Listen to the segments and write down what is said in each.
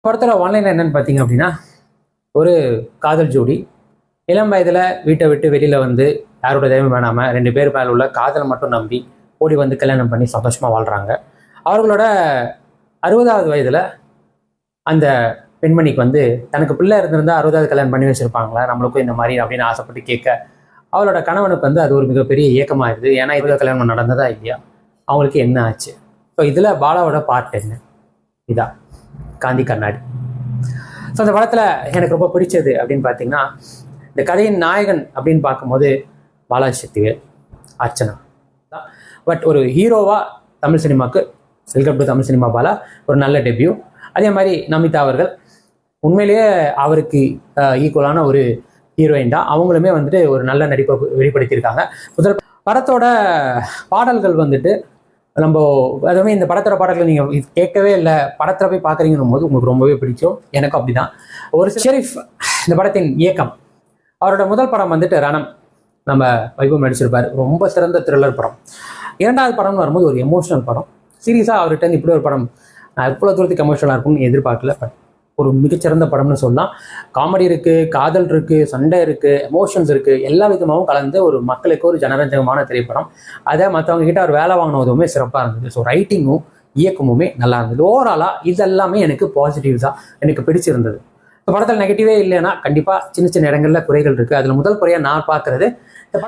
படத்தில் ஆன்லைனில் என்னென்னு பார்த்தீங்க அப்படின்னா, ஒரு காதல் ஜோடி இளம் வயதில் வீட்டை விட்டு வெளியில் வந்து யாரோட தெய்வம் வேணாமல் 2 பேர் மேலே உள்ள காதலை மட்டும் நம்பி ஓடி வந்து கல்யாணம் பண்ணி சந்தோஷமாக வாழ்கிறாங்க. அவர்களோட 60வது வயதில் அந்த பெண்மணிக்கு வந்து தனக்கு பிள்ளை இருந்திருந்தால் 60வது கல்யாணம் பண்ணி வச்சுருப்பாங்களா நம்மளுக்கும் இந்த மாதிரி அப்படின்னு ஆசைப்பட்டு கேட்க, அவளோட கணவனுக்கு வந்து அது ஒரு மிகப்பெரிய ஏக்கமாகிடுது. ஏன்னா 20 கல்யாணம் நடந்ததா இல்லையா, அவங்களுக்கு என்ன ஆச்சு. ஸோ இதில் பாலாவோட பார்ட் என்ன, இதான் காந்தி கண்ணாடி. ஸோ அந்த படத்தில் எனக்கு ரொம்ப பிடிச்சது அப்படின்னு பார்த்தீங்கன்னா, இந்த கதையின் நாயகன் அப்படின்னு பார்க்கும்போது பாலாஜி சக்திவேல், அர்ச்சனா தான். பட் ஒரு ஹீரோவாக தமிழ் சினிமாவுக்கு welcome to Tamil cinema Bala ஒரு நல்ல டெபியூ. அதே மாதிரி நமிதா அவர்கள் உண்மையிலேயே அவருக்கு ஈக்குவலான ஒரு ஹீரோயின் தான். அவங்களுமே வந்துட்டு ஒரு நல்ல நடிப்பை வெளிப்படுத்தியிருக்காங்க. முதல் படத்தோட பாடல்கள் வந்துட்டு நம்ம அதுவுமே இந்த படத்தோட பாடல்கள் நீங்கள் கேட்கவே இல்லை, படத்தில் போய் பார்க்குறீங்கன்னும் போது உங்களுக்கு ரொம்பவே பிடிக்கும். எனக்கும் அப்படி தான். ஒரு ஷெரீஃப் இந்த படத்தின் இயக்கம், அவரோட முதல் படம் வந்துட்டு ரணம், நம்ம வைபவம் நடிச்சிருப்பார். ரொம்ப சிறந்த த்ரில்லர் படம். 2வது படம்னு வரும்போது ஒரு எமோஷனல் படம். சீரியஸாக அவர்கிட்ட இப்படி ஒரு படம் நான் எவ்வளோ தூரத்துக்கு எமோஷனலாக இருக்கும்னு எதிர்பார்க்கல. பட் ஒரு மிகச்சிறந்த படம்னு சொல்லலாம். காமெடி இருக்குது, காதல் இருக்குது, சண்டை இருக்குது, எமோஷன்ஸ் இருக்குது, எல்லா விதமாகவும் கலந்து ஒரு மக்களுக்கு ஒரு ஜனரஞ்சகமான திரைப்படம். அதை மற்றவங்க கிட்ட ஒரு வேலை வாங்கினதுமே சிறப்பாக இருந்தது. ஸோ ரைட்டிங்கும் இயக்கமுமே நல்லா இருந்தது. ஓவராலாக இதெல்லாமே எனக்கு பாசிட்டிவ் தான், எனக்கு பிடிச்சிருந்தது. இப்போ படத்தில் நெகட்டிவே இல்லைன்னா கண்டிப்பாக சின்ன சின்ன இடங்களில் குறைகள் இருக்குது. அதில் முதல் குறையாக நான் பார்க்குறது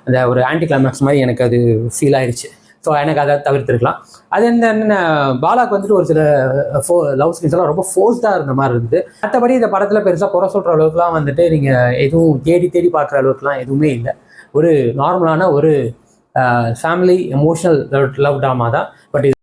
அந்த ஒரு ஆன்டி கிளைமேக்ஸ் மாதிரி எனக்கு அது ஃபீல் ஆயிடுச்சு. ஸோ எனக்கு அதை தவிர்த்துருக்கலாம். அது என்ன பாலாக்கு வந்துட்டு ஒரு சில லவ் சீன்ஸ் எல்லாம் ரொம்ப ஃபோர்ஸ்டாக இருந்த மாதிரி இருந்தது. மற்றபடி இந்த படத்தில் பெருசாக குறை சொல்கிற அளவுக்குலாம் வந்துட்டு நீங்கள் எதுவும் தேடி பார்க்குற அளவுக்குலாம் எதுவுமே இல்லை. ஒரு நார்மலான ஒரு ஃபேமிலி எமோஷனல் லவ் ட்ராமா தான். பட்